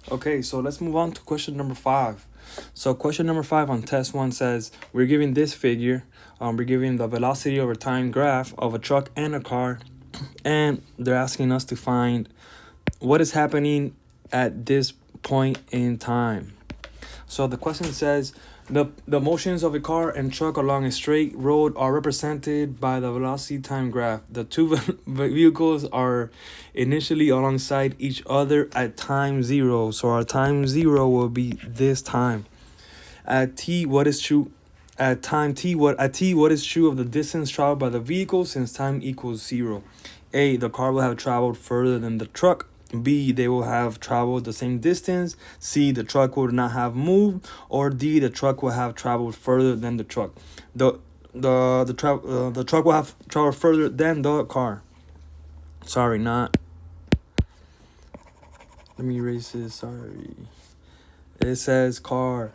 Okay, so let's move on to question number 5. So question number 5 on test 1 says we're giving this figure. We're giving the velocity over time graph of a truck and a car, and they're asking us to find what is happening at this point in time. So the question says the motions of a car and truck along a straight road are represented by the velocity time graph. The two vehicles are initially alongside each other at time 0. So our time 0 will be this time. At t, what is true? At time t, what is true of the distance traveled by the vehicle since time equals 0? A, the car will have traveled further than the truck. B, they will have traveled the same distance. C, the truck would not have moved. Or D, the truck will have traveled further than the truck. The truck will have traveled further than the car. Sorry, not. Let me erase this. Sorry. It says car.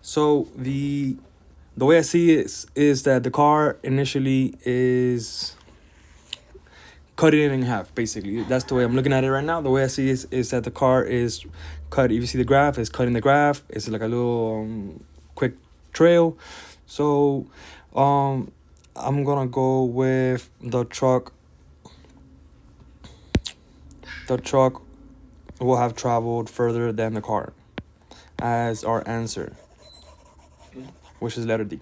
So the way I see it is that the car initially is cut it in half, basically. That's the way I'm looking at it right now. The way I see it is that the car is cut. If you see the graph, it's cutting the graph. It's like a little quick trail. So I'm gonna go with the truck. The truck will have traveled further than the car as our answer, which is letter D.